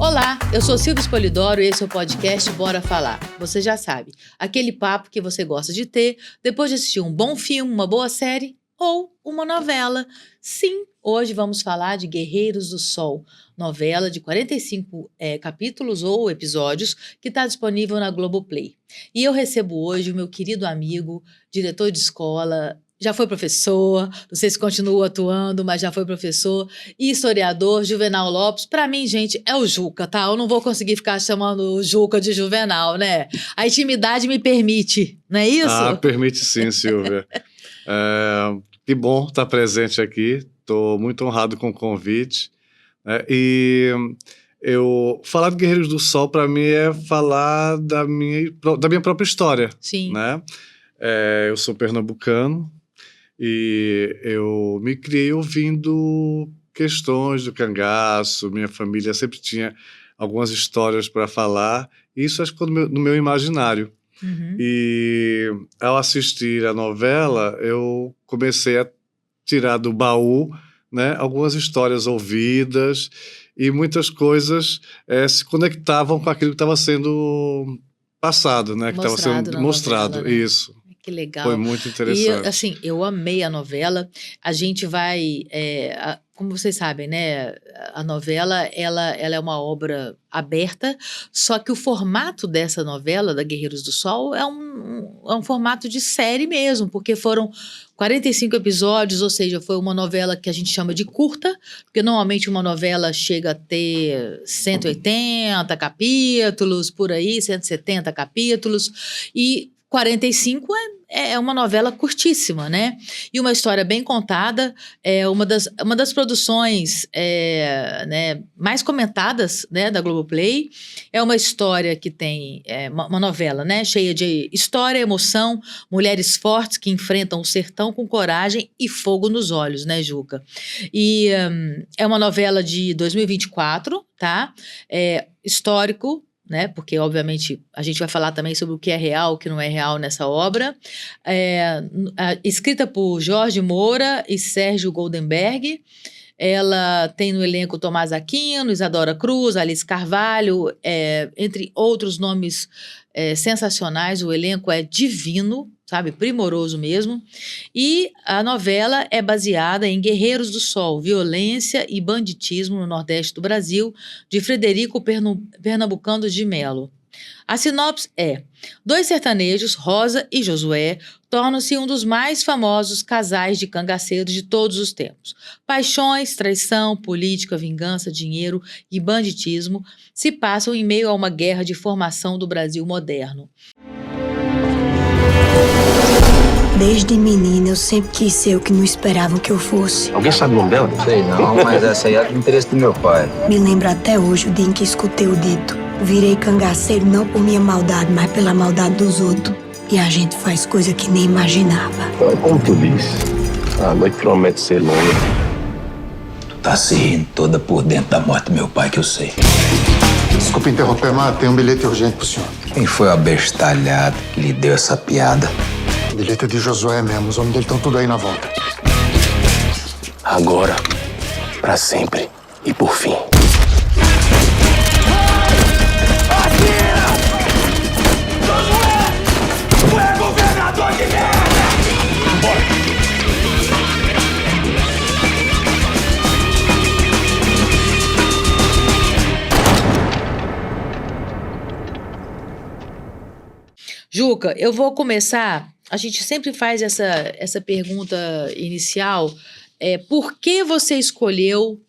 Olá, eu sou Silvia Spolidoro e esse é o podcast Bora Falar. Você já sabe, aquele papo que você gosta de ter depois de assistir um bom filme, uma boa série ou uma novela. Sim, hoje vamos falar de Guerreiros do Sol, novela de 45 capítulos ou episódios que está disponível na Globoplay. E eu recebo hoje o meu querido amigo, diretor de escola, já foi professor, não sei se continua atuando, mas já foi professor, e historiador, Juvenal Lopes. Para mim, gente, é o Juca, tá? Eu não vou conseguir ficar chamando o Juca de Juvenal, né? A intimidade me permite, não é isso? Ah, permite sim, Silvia. Que bom estar presente aqui, estou muito honrado com o convite. Falar de Guerreiros do Sol, para mim, é falar da minha própria história. Sim. Né? Eu sou pernambucano, e eu me criei ouvindo questões do cangaço. Minha família sempre tinha algumas histórias para falar, e isso acho que ficou no meu imaginário. Uhum. E ao assistir a novela, eu comecei a tirar do baú, né, algumas histórias ouvidas, e muitas coisas se conectavam com aquilo que estava sendo passado, né, que estava sendo mostrado. Novela, né? Isso. Que legal. Foi muito interessante. E, assim, eu amei a novela. A gente vai... como vocês sabem, né? A novela, ela é uma obra aberta, só que o formato dessa novela, da Guerreiros do Sol, é um formato de série mesmo, porque foram 45 episódios, ou seja, foi uma novela que a gente chama de curta, porque normalmente uma novela chega a ter 180 capítulos, por aí, 170 capítulos, e 45 é uma novela curtíssima, né? E uma história bem contada, uma das produções né, mais comentadas, né, da Globoplay. É uma história que tem uma novela, né, cheia de história, emoção, mulheres fortes que enfrentam o sertão com coragem e fogo nos olhos, né, Juca? E é uma novela de 2024, tá? Histórico, né? Porque, obviamente, a gente vai falar também sobre o que é real, o que não é real nessa obra. Escrita por Jorge Moura e Sérgio Goldenberg. Ela tem no elenco Tomás Aquino, Isadora Cruz, Alice Carvalho, entre outros nomes sensacionais. O elenco é divino, sabe? Primoroso mesmo. E a novela é baseada em Guerreiros do Sol, Violência e Banditismo no Nordeste do Brasil, de Frederico Pernambucano de Melo. A sinopse é: dois sertanejos, Rosa e Josué, tornam-se um dos mais famosos casais de cangaceiros de todos os tempos. Paixões, traição, política, vingança, dinheiro e banditismo se passam em meio a uma guerra de formação do Brasil moderno. Desde menina, eu sempre quis ser o que não esperavam que eu fosse. Alguém sabe o nome dela? Sei não, mas essa aí é do interesse do meu pai. Me lembro até hoje o dia em que escutei o dito. Virei cangaceiro não por minha maldade, mas pela maldade dos outros. E a gente faz coisa que nem imaginava. Então é como tu disse, a noite promete ser longa. Tu tá se rindo toda por dentro da morte do meu pai, que eu sei. Desculpa interromper, mas tem um bilhete urgente pro senhor. Quem foi o abestalhado que lhe deu essa piada? O bilhete é de Josué mesmo, os homens dele estão tudo aí na volta. Agora, pra sempre e por fim. Tu é governador de merda! Bora! Juca, eu vou começar. A gente sempre faz essa pergunta inicial. Por que você escolheu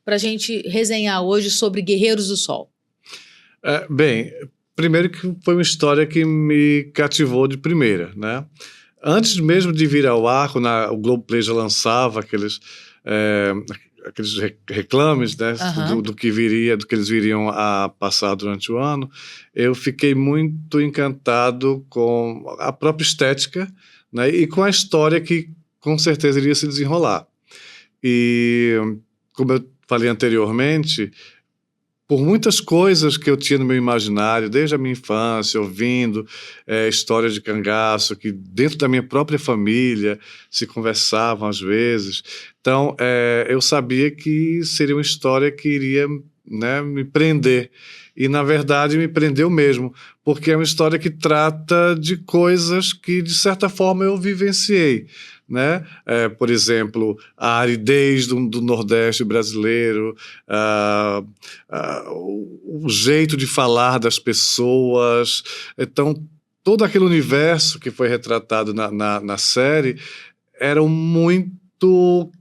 para a gente resenhar hoje sobre Guerreiros do Sol? Bem, primeiro que foi uma história que me cativou de primeira, né? Antes mesmo de vir ao ar, o Globoplay já lançava aqueles reclames, né, do que eles viriam a passar durante o ano. Eu fiquei muito encantado com a própria estética, né, e com a história que com certeza iria se desenrolar. E, como eu falei anteriormente, por muitas coisas que eu tinha no meu imaginário, desde a minha infância, ouvindo histórias de cangaço, que dentro da minha própria família se conversavam às vezes. Então, eu sabia que seria uma história que iria né, me prender. E, na verdade, me prendeu mesmo, porque é uma história que trata de coisas que, de certa forma, eu vivenciei, né? Por exemplo, a aridez do Nordeste brasileiro, o jeito de falar das pessoas. Então, todo aquele universo que foi retratado na série eram muito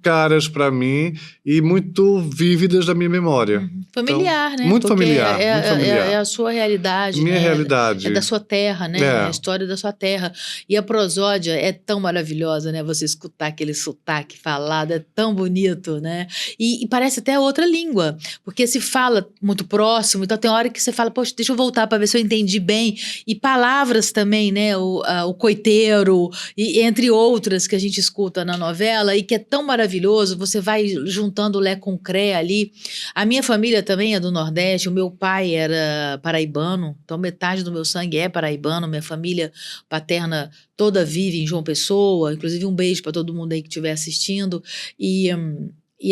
caras para mim e muito vívidas da minha memória. Familiar, então, né? Muito Porque familiar, muito familiar. É a sua realidade, Minha né? realidade. É da sua terra, né? É a história da sua terra. E a prosódia é tão maravilhosa, né? Você escutar aquele sotaque falado, é tão bonito, né? E parece até outra língua, porque se fala muito próximo, então tem hora que você fala, poxa, deixa eu voltar para ver se eu entendi bem. E palavras também, né? O coiteiro, e entre outras que a gente escuta na novela, e que é tão maravilhoso, você vai juntando o lé com o cré ali. A minha família também é do Nordeste, o meu pai era paraibano, então metade do meu sangue é paraibano, minha família paterna toda vive em João Pessoa, inclusive um beijo para todo mundo aí que estiver assistindo, e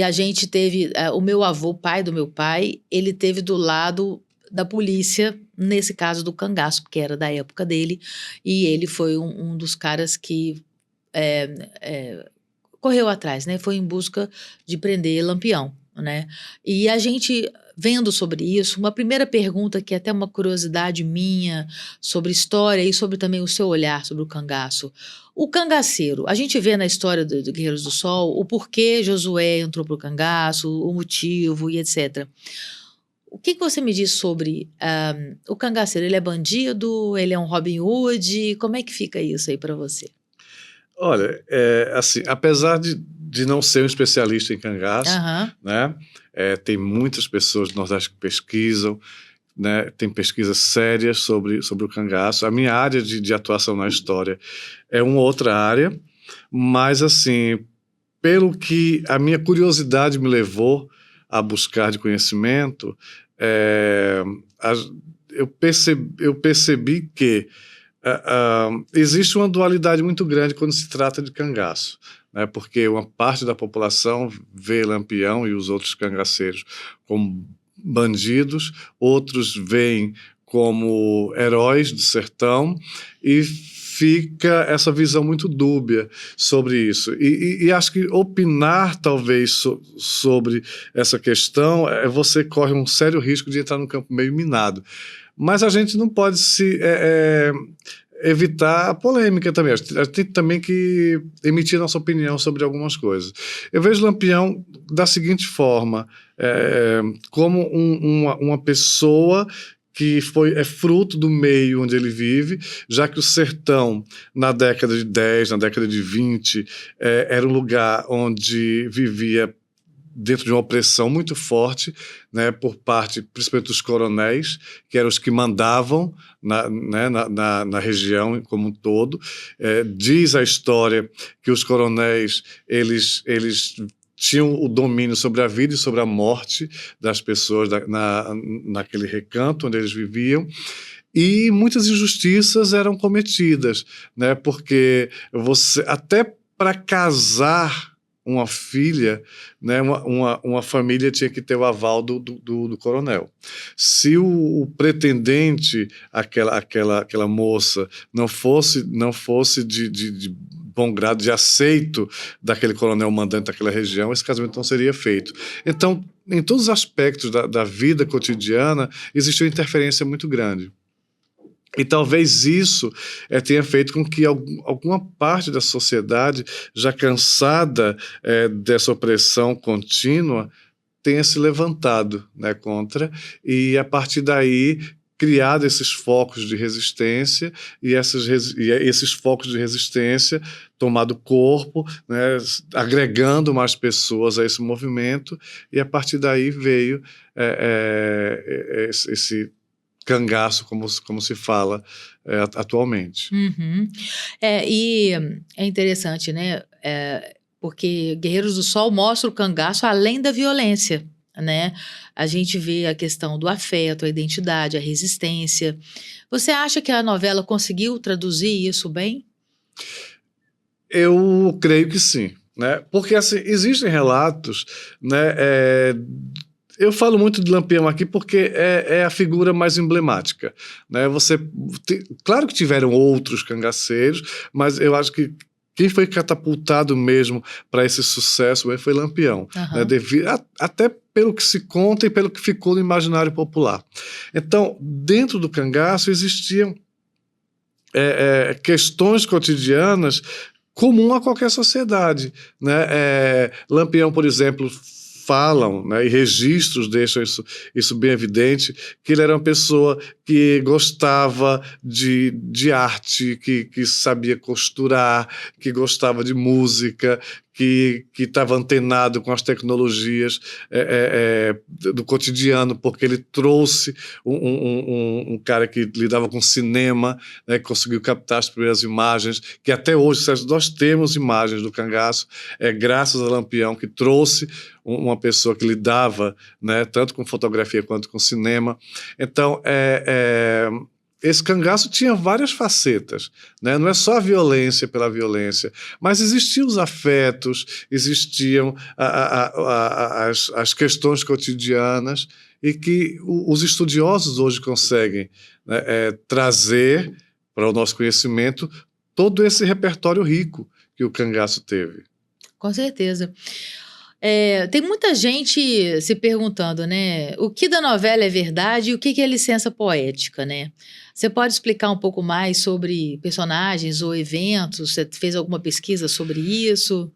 a gente teve, o meu avô, pai do meu pai, ele teve do lado da polícia, nesse caso do cangaço, porque era da época dele, e ele foi um dos caras que correu atrás, né? Foi em busca de prender Lampião, né? E a gente vendo sobre isso, uma primeira pergunta que é até uma curiosidade minha sobre história e sobre também o seu olhar sobre o cangaço. O cangaceiro, a gente vê na história do Guerreiros do Sol o porquê Josué entrou pro cangaço, o motivo e etc. O que você me diz sobre o cangaceiro? Ele é bandido? Ele é um Robin Hood? Como é que fica isso aí para você? Olha, assim, apesar de não ser um especialista em cangaço, né, tem muitas pessoas do Nordeste que pesquisam, né, tem pesquisas sérias sobre o cangaço. A minha área de atuação na história é uma outra área, mas, assim, pelo que a minha curiosidade me levou a buscar de conhecimento, eu percebi que existe uma dualidade muito grande quando se trata de cangaço, né? Porque uma parte da população vê Lampião e os outros cangaceiros como bandidos, outros veem como heróis do sertão, e fica essa visão muito dúbia sobre isso. E acho que opinar, talvez, sobre essa questão, você corre um sério risco de entrar num campo meio minado. Mas a gente não pode evitar a polêmica também. A gente tem também que emitir nossa opinião sobre algumas coisas. Eu vejo Lampião da seguinte forma, como uma pessoa que é fruto do meio onde ele vive, já que o sertão, na década de 10, na década de 20, era um lugar onde vivia dentro de uma opressão muito forte, né, por parte, principalmente dos coronéis, que eram os que mandavam na região como um todo. Diz a história que os coronéis, eles tinham o domínio sobre a vida e sobre a morte das pessoas naquele recanto onde eles viviam, e muitas injustiças eram cometidas, né, porque até para casar uma filha, né, uma família tinha que ter o aval do coronel. Se o pretendente, aquela moça, não fosse de bom grado, de aceito daquele coronel mandante daquela região, esse casamento não seria feito. Então, em todos os aspectos da vida cotidiana, existe uma interferência muito grande. E talvez isso tenha feito com que alguma parte da sociedade, já cansada dessa opressão contínua, tenha se levantado, né, contra, e a partir daí criado esses focos de resistência, e esses focos de resistência tomado corpo, né, agregando mais pessoas a esse movimento, e a partir daí veio esse cangaço, como se fala atualmente. Uhum. E é interessante, né? Porque Guerreiros do Sol mostra o cangaço além da violência, né? A gente vê a questão do afeto, a identidade, a resistência. Você acha que a novela conseguiu traduzir isso bem? Eu creio que sim, né? Porque assim, existem relatos, né, Eu falo muito de Lampião aqui porque é a figura mais emblemática, né? Claro que tiveram outros cangaceiros, mas eu acho que quem foi catapultado mesmo para esse sucesso foi Lampião, né? Até pelo que se conta e pelo que ficou no imaginário popular. Então, dentro do cangaço existiam questões cotidianas comum a qualquer sociedade, né? Lampião, por exemplo, falam, né, e registros deixam isso bem evidente, que ele era uma pessoa que gostava de arte, que sabia costurar, que gostava de música, que estava antenado com as tecnologias do cotidiano, porque ele trouxe um cara que lidava com cinema, né, que conseguiu captar as primeiras imagens, que até hoje nós temos imagens do cangaço, graças a Lampião, que trouxe uma pessoa que lidava, né, tanto com fotografia quanto com cinema. Então, esse cangaço tinha várias facetas, né? Não é só a violência pela violência, mas existiam os afetos, existiam as questões cotidianas e que os estudiosos hoje conseguem, né, trazer para o nosso conhecimento todo esse repertório rico que o cangaço teve. Com certeza. Tem muita gente se perguntando, né? O que da novela é verdade e o que é licença poética, né? Você pode explicar um pouco mais sobre personagens ou eventos? Você fez alguma pesquisa sobre isso?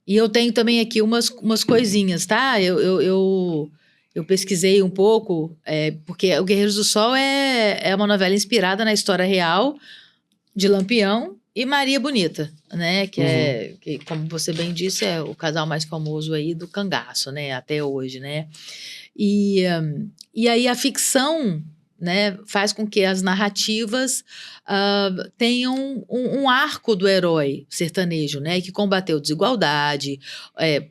E eu tenho também aqui umas coisinhas, tá? Eu pesquisei um pouco, porque O Guerreiros do Sol é uma novela inspirada na história real de Lampião e Maria Bonita, né? Que, como você bem disse, é o casal mais famoso aí do cangaço, né? Até hoje, né? E aí a ficção, né, faz com que as narrativas tenham um arco do herói sertanejo, né? Que combateu desigualdade,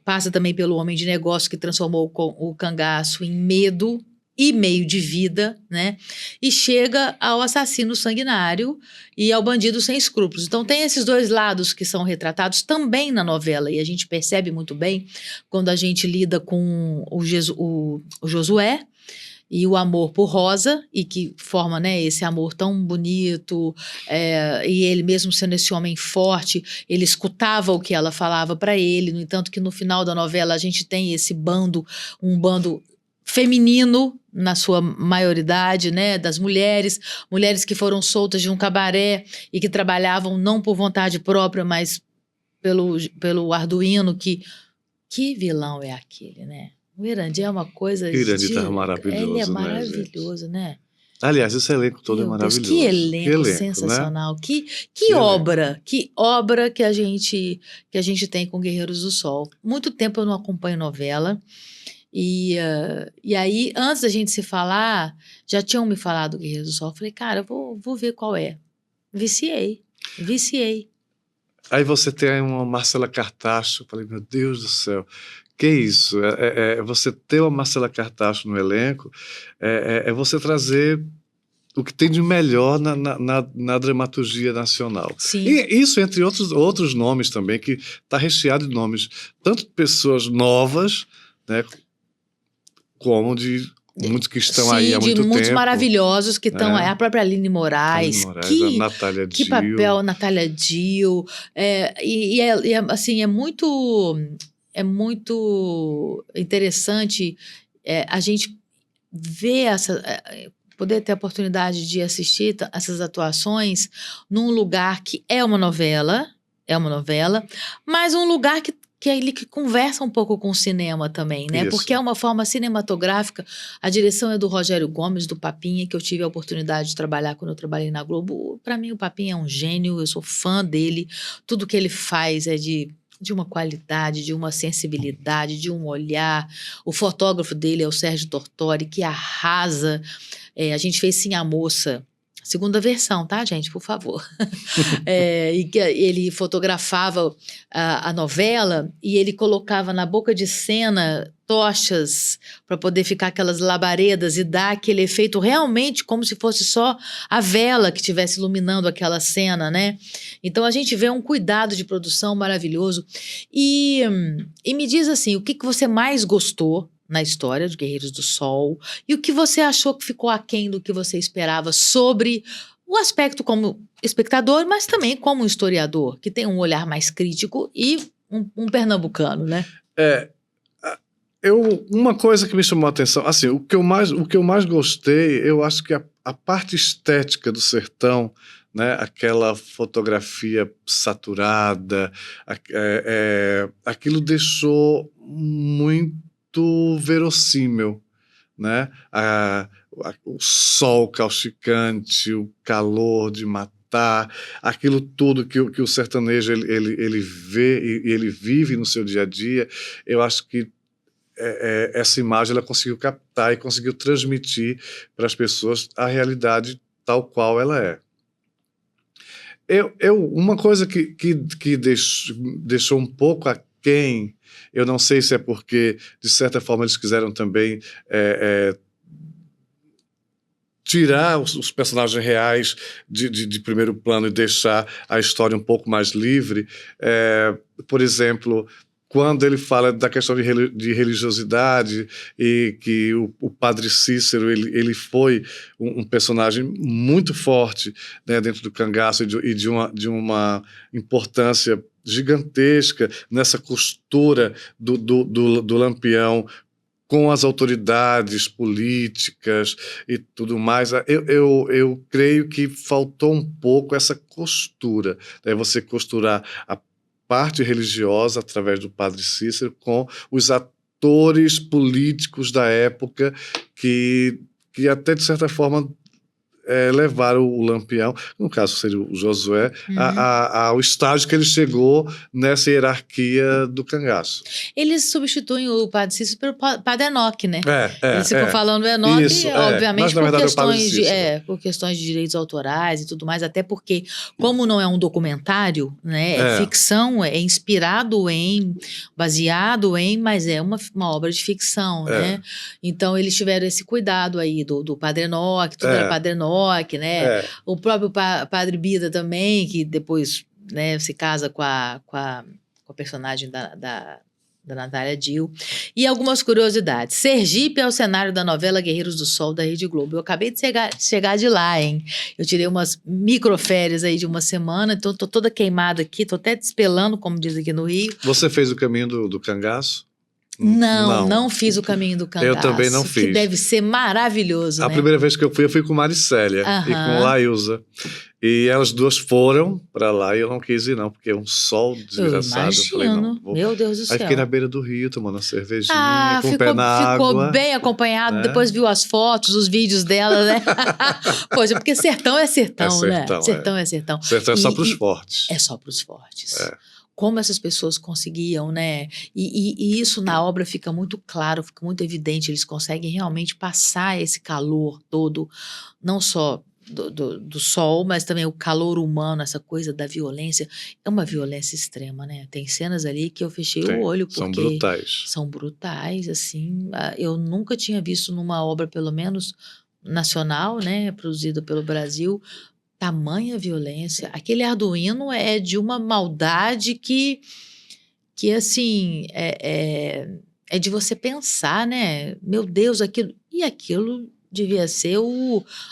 passa também pelo homem de negócio que transformou o cangaço em medo e meio de vida, né? E chega ao assassino sanguinário e ao bandido sem escrúpulos. Então tem esses dois lados que são retratados também na novela, e a gente percebe muito bem quando a gente lida com o Josué e o amor por Rosa, e que forma, né, esse amor tão bonito, e ele mesmo sendo esse homem forte, ele escutava o que ela falava para ele. No entanto que no final da novela a gente tem esse um bando feminino na sua maioridade, né, das mulheres que foram soltas de um cabaré e que trabalhavam não por vontade própria, mas pelo Arduino, que vilão é aquele, né? O Irandir é uma coisa... Irandir tá maravilhoso, ele é né, maravilhoso, né? Aliás, esse elenco todo Meu é maravilhoso. Deus, que elenco sensacional, né? Que obra que a gente tem com Guerreiros do Sol. Muito tempo eu não acompanho novela, e aí, antes da gente se falar, já tinham me falado do Guerreiros do Sol. Eu falei, cara, eu vou ver qual é. Viciei. Aí você tem uma Marcela Cartacho, eu falei, meu Deus do céu, que isso? Você ter uma Marcela Cartacho no elenco, você trazer o que tem de melhor na dramaturgia nacional. Sim. E isso, entre outros nomes também, que está recheado de nomes, tanto de pessoas novas, né, como de muitos que estão aí há muito tempo. Sim, de muitos maravilhosos que estão aí. A própria Aline Moraes. A Natália Dill. Que papel, Natália Dill. Assim, é muito interessante a gente ver poder ter a oportunidade de assistir essas atuações num lugar que é uma novela, mas um lugar que conversa um pouco com o cinema também, né? Isso. Porque é uma forma cinematográfica. A direção é do Rogério Gomes, do Papinha, que eu tive a oportunidade de trabalhar quando eu trabalhei na Globo. Para mim, o Papinha é um gênio, eu sou fã dele. Tudo que ele faz é de uma qualidade, de uma sensibilidade, de um olhar. O fotógrafo dele é o Sérgio Tortori, que arrasa. A gente fez Sim a Moça, segunda versão, tá, gente? Por favor. E que ele fotografava a novela e ele colocava na boca de cena tochas para poder ficar aquelas labaredas e dar aquele efeito realmente como se fosse só a vela que estivesse iluminando aquela cena, né? Então a gente vê um cuidado de produção maravilhoso. E me diz assim, o que você mais gostou na história de Guerreiros do Sol? E o que você achou que ficou aquém do que você esperava sobre o aspecto como espectador, mas também como historiador, que tem um olhar mais crítico e um pernambucano, né? Uma coisa que me chamou a atenção, assim, o que eu mais gostei, eu acho que a parte estética do sertão, né, aquela fotografia saturada, aquilo deixou muito verossímil, né? O sol causticante, o calor de matar, aquilo tudo que o sertanejo ele vê e ele vive no seu dia a dia, eu acho que essa imagem ela conseguiu captar e conseguiu transmitir para as pessoas a realidade tal qual ela é. Uma coisa que deixou um pouco aquém, eu não sei se é porque, de certa forma, eles quiseram também tirar os personagens reais de primeiro plano e deixar a história um pouco mais livre. Por exemplo, quando ele fala da questão de religiosidade e que o padre Cícero ele foi um personagem muito forte, né, dentro do cangaço e de uma importância gigantesca nessa costura do Lampião com as autoridades políticas e tudo mais. Eu creio que faltou um pouco essa costura, né, você costurar a parte religiosa através do padre Cícero com os atores políticos da época que até de certa forma levaram o Lampião, no caso seria o Josué, ao estágio que ele chegou nessa hierarquia do cangaço. Eles substituem o padre Cícero pelo padre Enoque, né? Eles ficam falando Enoque, isso, obviamente, mas, na verdade, por questões de direitos autorais e tudo mais, até porque, como não é um documentário, né, é ficção, é inspirado baseado em, mas é uma obra de ficção, né? Então, eles tiveram esse cuidado aí do padre Enoque, tudo era padre Enoque, né? O próprio padre Bida também, que depois, né, se casa com a personagem da Natália Dill. E algumas curiosidades. Sergipe é o cenário da novela Guerreiros do Sol da Rede Globo. Eu acabei de chegar de lá, hein? Eu tirei umas microférias aí de uma semana, então tô toda queimada aqui, tô até despelando, como diz aqui noRio. Você fez o caminho do cangaço? Não fiz o caminho do cangaço. Eu também não fiz. Que deve ser maravilhoso, A né? primeira vez que eu fui com Maricélia e com Laísa. E elas duas foram para lá e eu não quis ir não, porque é um sol desgraçado. Eu falei, não, meu Deus do céu. Aí fiquei na beira do rio, tomando uma cervejinha, com o pé na água. Ficou bem acompanhado, depois viu as fotos, os vídeos dela, né? Poxa, porque sertão é sertão, né? Sertão é sertão. Sertão é só para os fortes. É só para os fortes. Como essas pessoas conseguiam, né? E isso na obra fica muito claro, fica muito evidente. Eles conseguem realmente passar esse calor todo, não só do sol, mas também o calor humano, essa coisa da violência. É uma violência extrema, né? Tem cenas ali que eu fechei o olho, porque... São brutais. São brutais, assim. Eu nunca tinha visto numa obra, pelo menos nacional, né? Produzida pelo Brasil, tamanha violência. Aquele Arduino é de uma maldade que assim, é de você pensar, né? Meu Deus, aquilo devia ser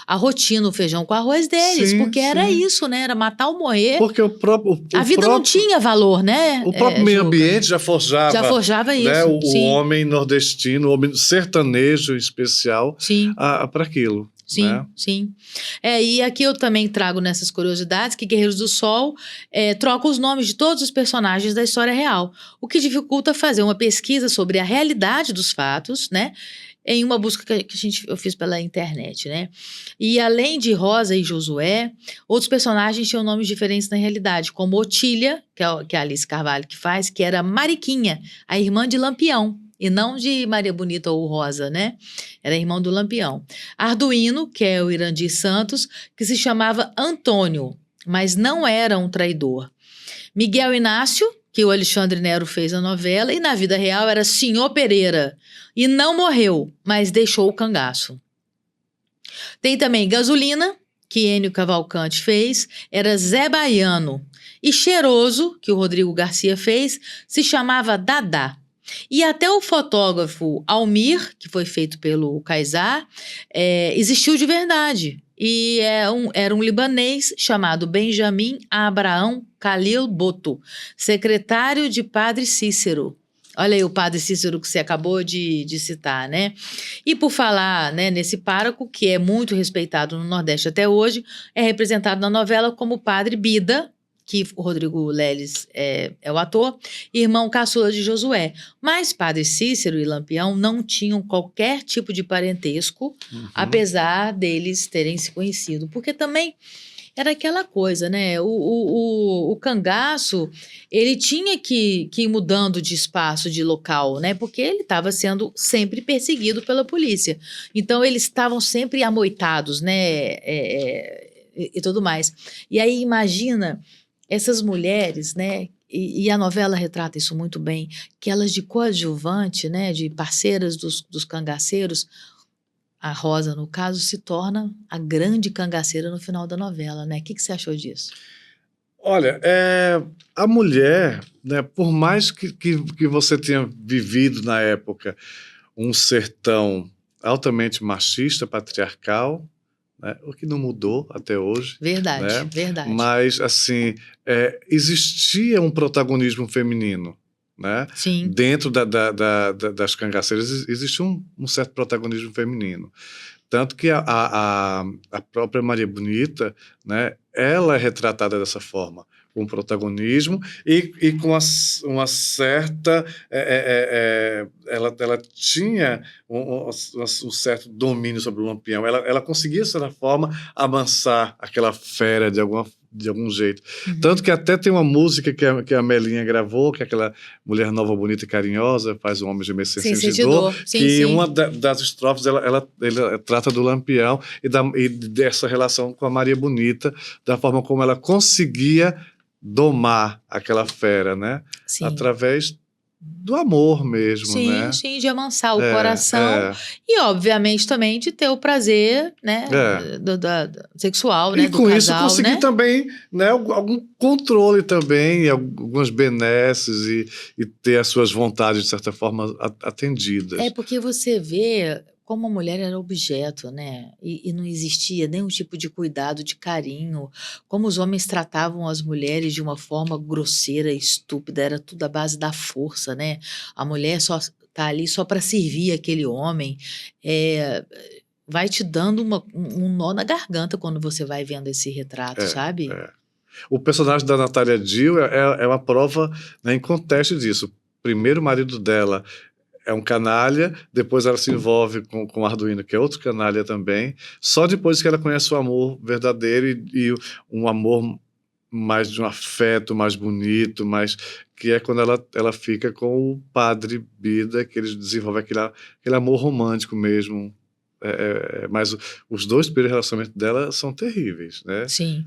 a rotina, o feijão com arroz deles, porque era isso, né? Era matar ou morrer. Porque a vida não tinha valor, né? O próprio meio ambiente já forjava isso, né? O homem nordestino, o homem sertanejo em especial, para aquilo. Sim, né? Sim. E aqui eu também trago nessas curiosidades que Guerreiros do Sol troca os nomes de todos os personagens da história real, o que dificulta fazer uma pesquisa sobre a realidade dos fatos, né? Em uma busca que eu fiz pela internet, né? E além de Rosa e Josué, outros personagens tinham nomes diferentes na realidade, como Otília, que é a Alice Carvalho que faz, que era Mariquinha, a irmã de Lampião, e não de Maria Bonita ou Rosa, né? Era irmão do Lampião. Arduino, que é o Irandir Santos, que se chamava Antônio, mas não era um traidor. Miguel Inácio, que o Alexandre Nero fez na novela, e na vida real era Senhor Pereira, e não morreu, mas deixou o cangaço. Tem também Gasolina, que Enio Cavalcante fez, era Zé Baiano. E Cheiroso, que o Rodrigo Garcia fez, se chamava Dadá. E até o fotógrafo Almir, que foi feito pelo Kaysar, existiu de verdade. E era um libanês chamado Benjamin Abraão Khalil Bhutto, secretário de Padre Cícero. Olha aí o Padre Cícero que você acabou de citar, né? E por falar, né, nesse pároco, que é muito respeitado no Nordeste até hoje, é representado na novela como Padre Bida, que o Rodrigo Leles é o ator, irmão caçula de Josué. Mas Padre Cícero e Lampião não tinham qualquer tipo de parentesco, apesar deles terem se conhecido. Porque também era aquela coisa, né? O cangaço, ele tinha que ir mudando de espaço, de local, né? Porque ele estava sendo sempre perseguido pela polícia. Então, eles estavam sempre amoitados, né? E tudo mais. E aí, imagina essas mulheres, né? E a novela retrata isso muito bem, que elas de coadjuvante, né? De parceiras dos cangaceiros. A Rosa, no caso, se torna a grande cangaceira no final da novela, né? O que você achou disso? Olha, a mulher, né, por mais que você tenha vivido na época um sertão altamente machista, patriarcal, né, o que não mudou até hoje. Verdade, né? verdade. Mas, assim, existia um protagonismo feminino. Né? Sim. Dentro das cangaceiras existe um certo protagonismo feminino. Tanto que a própria Maria Bonita, né, ela é retratada dessa forma, com protagonismo e com uma certa... ela tinha um certo domínio sobre o Lampião. Ela conseguia, de certa forma, amansar aquela fera de algum jeito. Tanto que até tem uma música que a Melinha gravou, que é aquela mulher nova, bonita e carinhosa, faz um homem gemer sem sentir dor, que uma das estrofes ela trata do Lampião e dessa relação com a Maria Bonita, da forma como ela conseguia domar aquela fera, né? Sim. Através do amor mesmo, sim, né? Sim, de amansar o coração e, obviamente, também de ter o prazer, né, sexual, né, e do com casal, isso conseguir, né? também, né, algum controle também, algumas benesses e ter as suas vontades, de certa forma, atendidas. Porque você vê como a mulher era objeto, né? E não existia nenhum tipo de cuidado, de carinho. Como os homens tratavam as mulheres de uma forma grosseira, estúpida, era tudo à base da força, né? A mulher só tá ali só para servir aquele homem. Vai te dando um nó na garganta quando você vai vendo esse retrato, sabe? O personagem da Natália Dill é uma prova, né, em contexto disso. O primeiro marido dela é um canalha, depois ela se envolve com o Arduino, que é outro canalha também, só depois que ela conhece o amor verdadeiro e um amor mais de um afeto mais bonito, que é quando ela fica com o Padre Bida, que eles desenvolvem aquele amor romântico mesmo. Mas os dois primeiros relacionamentos dela são terríveis, né? Sim.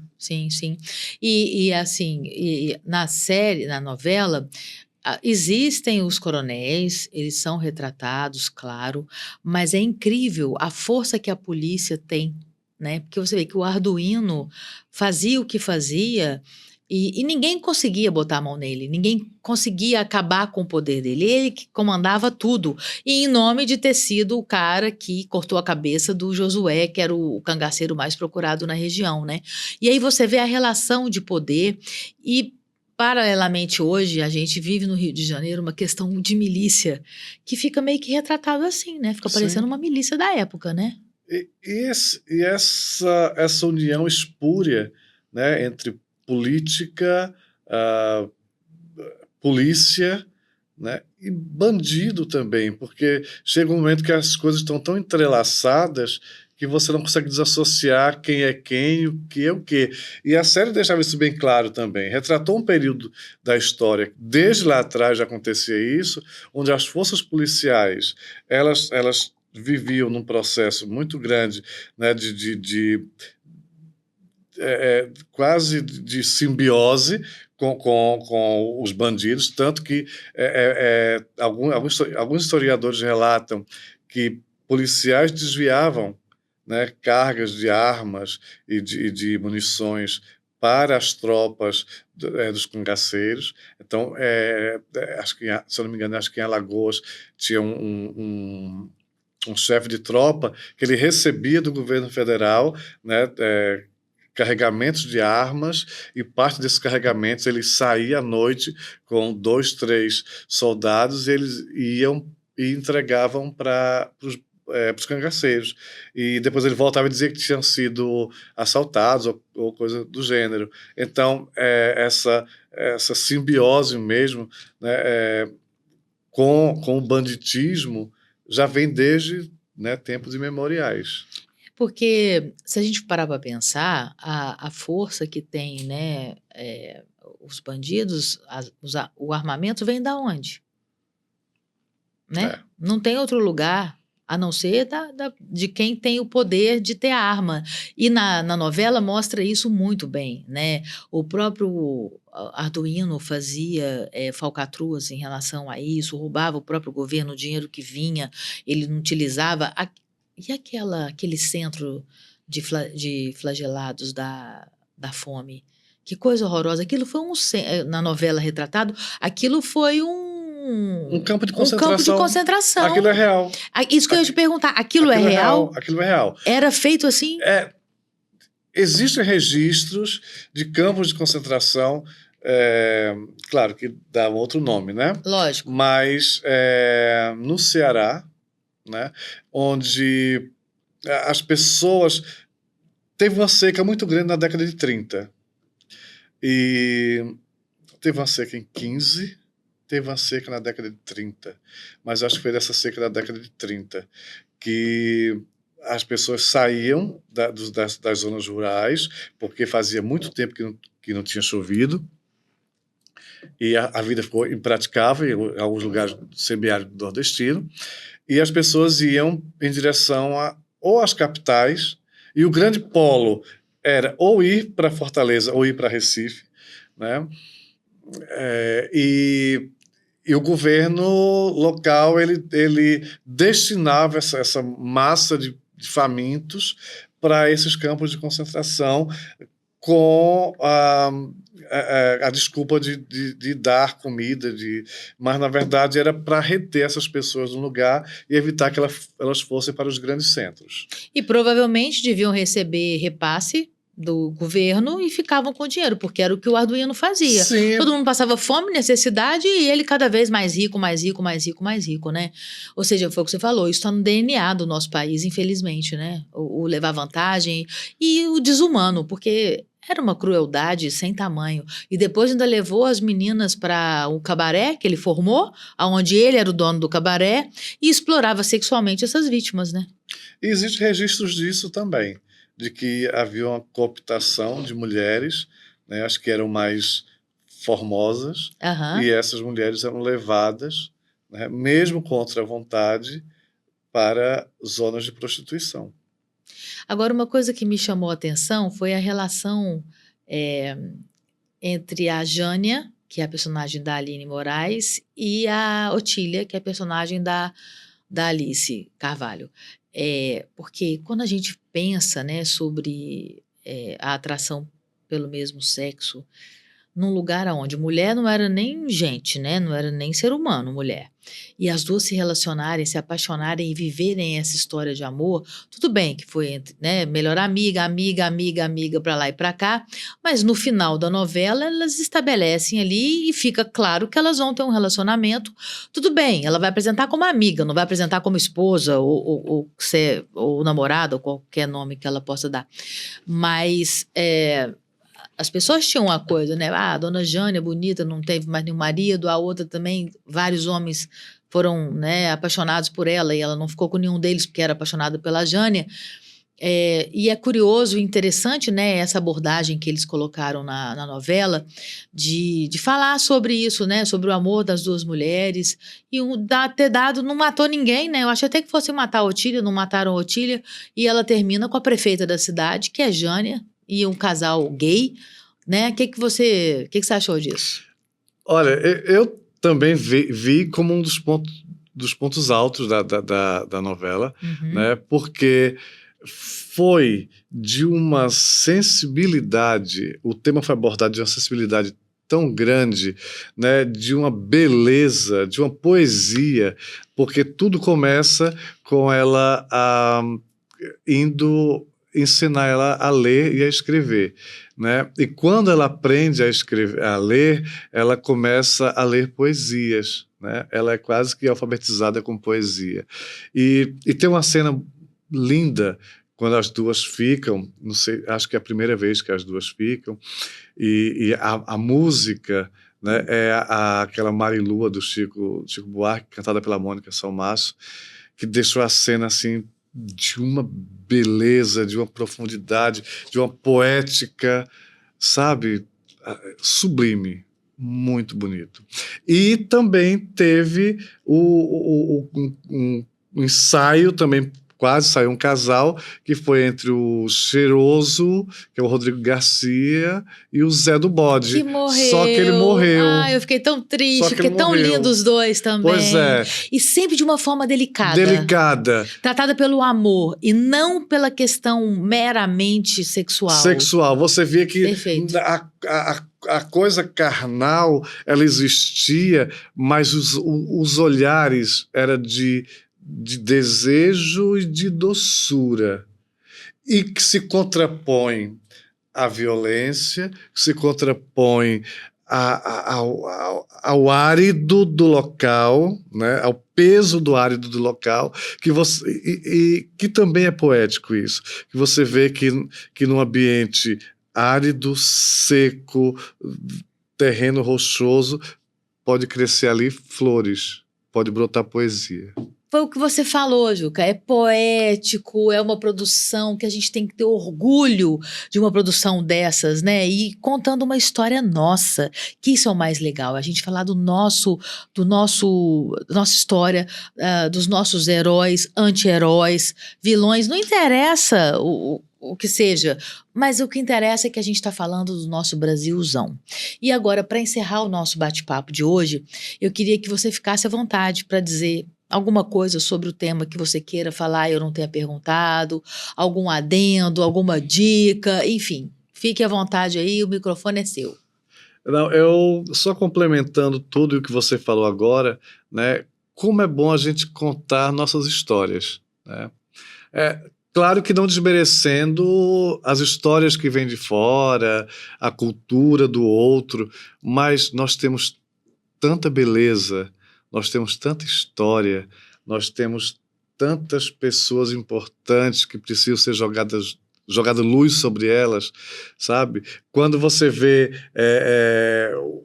E assim, na série, na novela, existem os coronéis, eles são retratados, claro, mas é incrível a força que a polícia tem, né? Porque você vê que o Arduino fazia o que fazia e ninguém conseguia botar a mão nele, ninguém conseguia acabar com o poder dele, ele que comandava tudo, e em nome de ter sido o cara que cortou a cabeça do Josué, que era o cangaceiro mais procurado na região, né? E aí você vê a relação de poder e paralelamente, hoje, a gente vive no Rio de Janeiro uma questão de milícia que fica meio que retratado assim, né? Fica parecendo uma milícia da época, né? E essa união espúria, né, entre política, polícia, né, e bandido também, porque chega um momento que as coisas estão tão entrelaçadas que você não consegue desassociar quem é quem, o que é o quê. E a série deixava isso bem claro também. Retratou um período da história, desde lá atrás já acontecia isso, onde as forças policiais, elas viviam num processo muito grande, né, quase de simbiose com os bandidos, tanto que alguns historiadores relatam que policiais desviavam, né, cargas de armas e de munições para as tropas dos cangaceiros. Então, acho que, se eu não me engano, acho que em Alagoas tinha um chefe de tropa que ele recebia do governo federal, né, carregamentos de armas, e parte desses carregamentos ele saía à noite com 2, 3 soldados, e eles iam e entregavam para os cangaceiros. E depois ele voltava a dizer que tinham sido assaltados ou coisa do gênero. Então, essa simbiose mesmo, né, com o banditismo já vem desde, né, tempos imemoriais. Porque se a gente parar para pensar, a força que tem, né, os bandidos, o armamento vem da onde? Né? Não tem outro lugar a não ser de quem tem o poder de ter a arma. E na novela mostra isso muito bem, né? O próprio Arduino fazia falcatruas em relação a isso, roubava o próprio governo, o dinheiro que vinha, ele não utilizava. E aquele centro de flagelados da fome? Que coisa horrorosa. Aquilo foi na novela retratado, aquilo foi um campo de concentração. Um campo de concentração. Aquilo é real. Isso que eu ia te perguntar. Aquilo é real? Aquilo é real. Era feito assim? Existem registros de campos de concentração, claro que dá outro nome, né? Lógico. Mas no Ceará, né, onde as pessoas... Teve uma seca muito grande na década de 30. E teve uma seca em 15... Teve uma seca na década de 30, mas acho que foi dessa seca da década de 30 que as pessoas saíam das zonas rurais, porque fazia muito tempo que não tinha chovido, e a vida ficou impraticável em alguns lugares do semiárido nordestino, e as pessoas iam em direção ou às capitais, e o grande polo era ou ir para Fortaleza ou ir para Recife, né? E o governo local ele destinava essa massa de famintos para esses campos de concentração com a desculpa de dar comida, mas na verdade era para reter essas pessoas no lugar e evitar que elas fossem para os grandes centros. E provavelmente deviam receber repasse do governo e ficavam com dinheiro, porque era o que o Arduino fazia. Sim. Todo mundo passava fome, necessidade, e ele cada vez mais rico, mais rico, mais rico, mais rico, né? Ou seja, foi o que você falou, isso está no DNA do nosso país, infelizmente, né? O levar vantagem e o desumano, porque era uma crueldade sem tamanho. E depois ainda levou as meninas para o cabaré que ele formou, onde ele era o dono do cabaré, e explorava sexualmente essas vítimas, né? E existem registros disso também, de que havia uma cooptação de mulheres, né, acho que eram mais formosas, e essas mulheres eram levadas, né, mesmo contra a vontade, para zonas de prostituição. Agora, uma coisa que me chamou a atenção foi a relação entre a Jânia, que é a personagem da Aline Moraes, e a Otília, que é a personagem da Alice Carvalho. Porque quando a gente pensa, né, sobre a atração pelo mesmo sexo, num lugar onde mulher não era nem gente, né, não era nem ser humano, mulher, e as duas se relacionarem, se apaixonarem e viverem essa história de amor, tudo bem que foi entre, né, melhor amiga, para lá e para cá, mas no final da novela elas estabelecem ali e fica claro que elas vão ter um relacionamento, tudo bem, ela vai apresentar como amiga, não vai apresentar como esposa ou namorada, ou qualquer nome que ela possa dar, mas as pessoas tinham uma coisa, né? A dona Jânia, bonita, não teve mais nenhum marido, a outra também, vários homens foram, né, apaixonados por ela e ela não ficou com nenhum deles porque era apaixonada pela Jânia. E é curioso e interessante, né, essa abordagem que eles colocaram na novela de falar sobre isso, né, sobre o amor das duas mulheres e ter dado, não matou ninguém, né, eu achei até que fosse matar a Otília, não mataram a Otília, e ela termina com a prefeita da cidade, que é Jânia, e um casal gay, né? O que você achou disso? Olha, eu também vi como um dos pontos altos da novela, né? Porque foi de uma sensibilidade, o tema foi abordado de uma sensibilidade tão grande, né, de uma beleza, de uma poesia, porque tudo começa com ela indo ensinar ela a ler e a escrever, né? E quando ela aprende a escrever, a ler, ela começa a ler poesias, né? Ela é quase que alfabetizada com poesia. E tem uma cena linda quando as duas ficam, não sei, acho que é a primeira vez que as duas ficam, e a música, né, é aquela Marilua do Chico Buarque, cantada pela Mônica Salmaço, que deixou a cena assim de uma beleza, de uma profundidade, de uma poética, sabe, sublime, muito bonito. E também teve um ensaio também. Quase saiu um casal, que foi entre o Cheiroso, que é o Rodrigo Garcia, e o Zé do Bode. Que morreu. Só que ele morreu. Eu fiquei tão triste, porque tão morreu. lindo os dois também. Pois é. E sempre de uma forma delicada. Delicada. Tratada pelo amor, e não pela questão meramente sexual. Sexual. Você via que a coisa carnal, ela existia, mas os olhares eram de desejo e de doçura, e que se contrapõe à violência, que se contrapõe ao árido do local, né, ao peso do árido do local, que também é poético isso, que você vê que num ambiente árido, seco, terreno rochoso, pode crescer ali flores, pode brotar poesia. Foi o que você falou, Juca, é poético, é uma produção que a gente tem que ter orgulho de uma produção dessas, né? E contando uma história nossa, que isso é o mais legal, a gente falar nossa história, dos nossos heróis, anti-heróis, vilões, não interessa o que seja, mas o que interessa é que a gente está falando do nosso Brasilzão. E agora, para encerrar o nosso bate-papo de hoje, eu queria que você ficasse à vontade para dizer alguma coisa sobre o tema que você queira falar e eu não tenha perguntado, algum adendo, alguma dica, enfim, fique à vontade aí, o microfone é seu. Não, eu só complementando tudo o que você falou agora, né, como é bom a gente contar nossas histórias, né? Claro que não desmerecendo as histórias que vêm de fora, a cultura do outro, mas nós temos tanta beleza, nós temos tanta história, nós temos tantas pessoas importantes que precisam ser jogada luz sobre elas, sabe? Quando você vê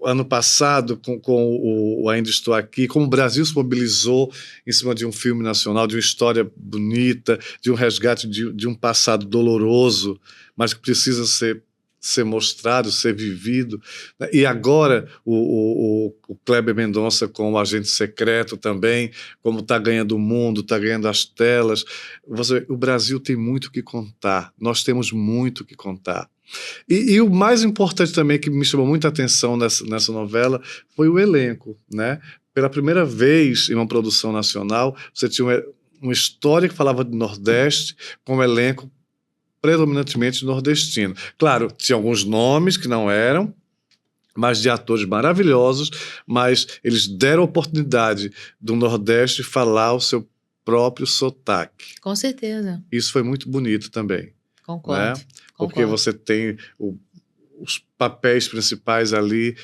ano passado com o Ainda Estou Aqui, como o Brasil se mobilizou em cima de um filme nacional, de uma história bonita, de um resgate de um passado doloroso, mas que precisa ser mostrado, ser vivido, né? E agora o Kleber Mendonça com o Agente Secreto também, como está ganhando o mundo, está ganhando as telas. O Brasil tem muito o que contar, nós temos muito o que contar. E o mais importante também, que me chamou muita atenção nessa novela, foi o elenco, né? Pela primeira vez em uma produção nacional, você tinha uma história que falava do Nordeste, com um elenco predominantemente nordestino. Claro, tinha alguns nomes que não eram, mas de atores maravilhosos, mas eles deram a oportunidade do Nordeste falar o seu próprio sotaque. Com certeza. Isso foi muito bonito também. Concordo. Né? Porque você tem os papéis principais ali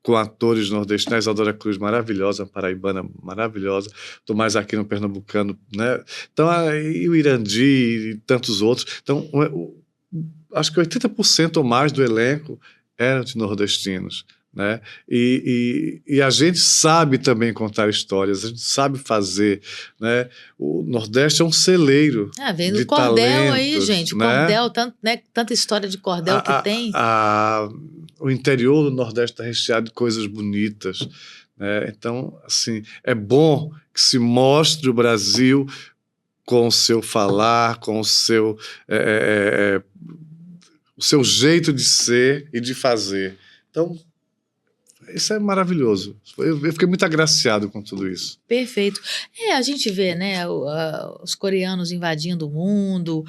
com atores nordestinos, a Isadora Cruz maravilhosa, paraibana maravilhosa, Tomás Aquino pernambucano, né? Então, e o Irandi e tantos outros. Então, acho que 80% ou mais do elenco eram de nordestinos, né? E a gente sabe também contar histórias, a gente sabe fazer, né? O Nordeste é um celeiro vem do de cordel talentos, aí, gente, né? Cordel, tanta história de cordel que tem. O interior do Nordeste está recheado de coisas bonitas, né? Então, assim, é bom que se mostre o Brasil com o seu falar, com o seu jeito de ser e de fazer. Então, Isso é maravilhoso. Eu fiquei muito agraciado com tudo isso. Perfeito. A gente vê, né, os coreanos invadindo o mundo,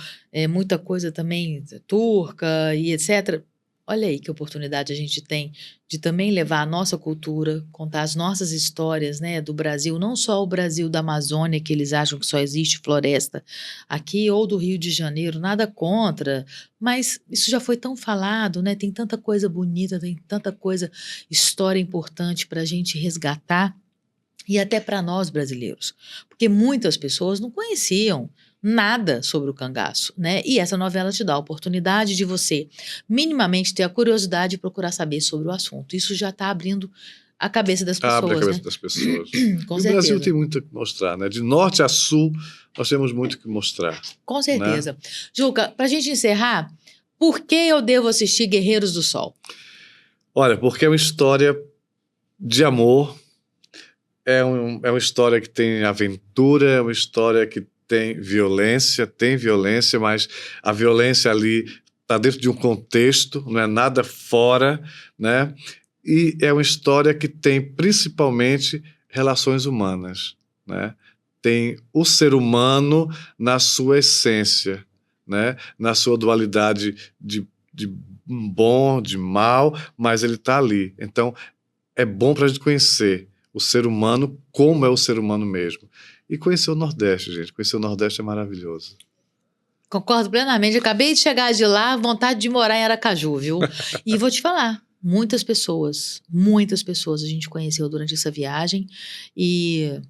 muita coisa também turca e etc. Olha aí que oportunidade a gente tem de também levar a nossa cultura, contar as nossas histórias, né, do Brasil, não só o Brasil da Amazônia, que eles acham que só existe floresta aqui, ou do Rio de Janeiro, nada contra, mas isso já foi tão falado, né, tem tanta coisa bonita, tem tanta coisa, história importante para a gente resgatar, e até para nós brasileiros, porque muitas pessoas não conheciam nada sobre o cangaço, né? E essa novela te dá a oportunidade de você minimamente ter a curiosidade de procurar saber sobre o assunto. Isso já está abrindo a cabeça das pessoas, Abre a cabeça né? das pessoas. Com E o certeza. Brasil tem muito que mostrar, né? De norte a sul, nós temos muito que mostrar. Com certeza. Juca, para a gente encerrar, por que eu devo assistir Guerreiros do Sol? Olha, porque é uma história de amor, é uma história que tem aventura, é uma história que tem violência, mas a violência ali está dentro de um contexto, não é nada fora, né? E é uma história que tem principalmente relações humanas, né? Tem o ser humano na sua essência, né? Na sua dualidade de bom, de mal, mas ele está ali. Então, é bom para a gente conhecer o ser humano como é o ser humano mesmo. E conhecer o Nordeste, gente. Conhecer o Nordeste é maravilhoso. Concordo plenamente. Acabei de chegar de lá, vontade de morar em Aracaju, viu? E vou te falar, muitas pessoas a gente conheceu durante essa viagem e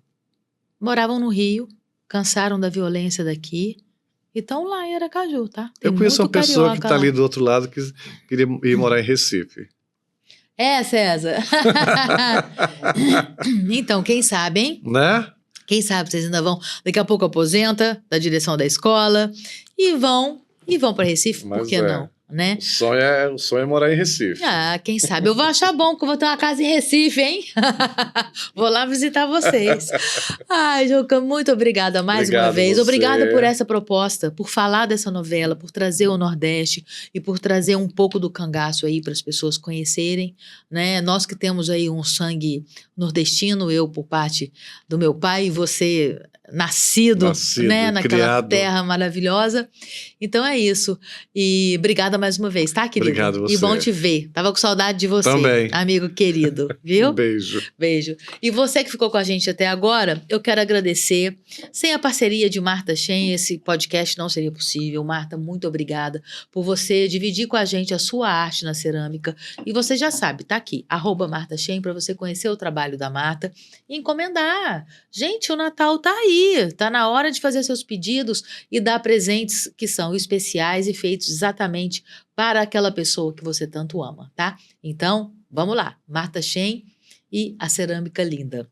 moravam no Rio, cansaram da violência daqui e estão lá em Aracaju, tá? Tem Eu conheço uma muito pessoa que carioca está lá. ali do outro lado que queria ir morar em Recife. César. Então, quem sabe, hein? Né? Quem sabe vocês ainda vão, daqui a pouco aposenta da direção da escola e vão para Recife, Mas por que não, né? O sonho é morar em Recife. Quem sabe eu vou achar bom que eu vou ter uma casa em Recife, hein? Vou lá visitar vocês. Ai, Juca, muito obrigada mais uma vez. Você. Obrigada por essa proposta, por falar dessa novela, por trazer o Nordeste e por trazer um pouco do cangaço aí para as pessoas conhecerem, né? Nós que temos aí um sangue nordestino, eu por parte do meu pai e você nascido né, naquela criado. terra maravilhosa. Então é isso. E obrigada mais uma vez, tá, querido? Obrigado você. E bom te ver. Tava com saudade de você, Também. amigo querido, viu? Um beijo. Beijo. E você que ficou com a gente até agora, eu quero agradecer. Sem a parceria de Marta Shen, esse podcast não seria possível. Marta, muito obrigada por você dividir com a gente a sua arte na cerâmica. E você já sabe, tá aqui, @Marta Shen, para você conhecer o trabalho da Marta e encomendar. Gente, o Natal tá aí. Tá na hora de fazer seus pedidos e dar presentes que são especiais e feitos exatamente para aquela pessoa que você tanto ama, tá? Então, vamos lá. Marta Shen e a cerâmica linda.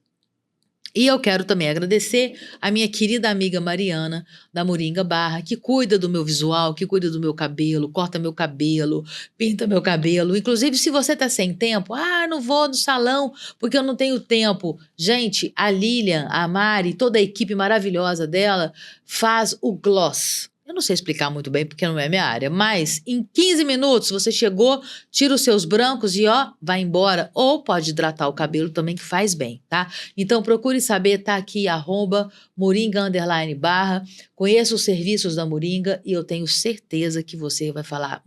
E eu quero também agradecer a minha querida amiga Mariana, da Moringa Barra, que cuida do meu visual, que cuida do meu cabelo, corta meu cabelo, pinta meu cabelo. Inclusive, se você tá sem tempo, não vou no salão porque eu não tenho tempo. Gente, a Lilian, a Mari, toda a equipe maravilhosa dela faz o gloss. Eu não sei explicar muito bem porque não é minha área, mas em 15 minutos você chegou, tira os seus brancos e vai embora. Ou pode hidratar o cabelo também, que faz bem, tá? Então procure saber, tá aqui, @Moringa_Barra. Conheça os serviços da Moringa e eu tenho certeza que você vai falar,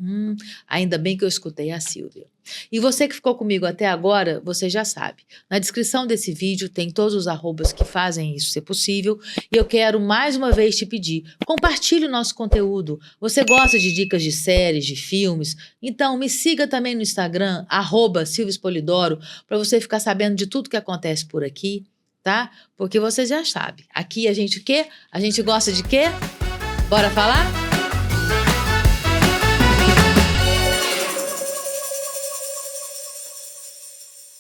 ainda bem que eu escutei a Silvia. E você que ficou comigo até agora, você já sabe. Na descrição desse vídeo tem todos os arrobas que fazem isso ser possível. E eu quero mais uma vez te pedir, compartilhe o nosso conteúdo. Você gosta de dicas de séries, de filmes? Então me siga também no Instagram, @SilviaSpolidoro, para você ficar sabendo de tudo que acontece por aqui, tá? Porque você já sabe. Aqui a gente o quê? A gente gosta de quê? Bora falar?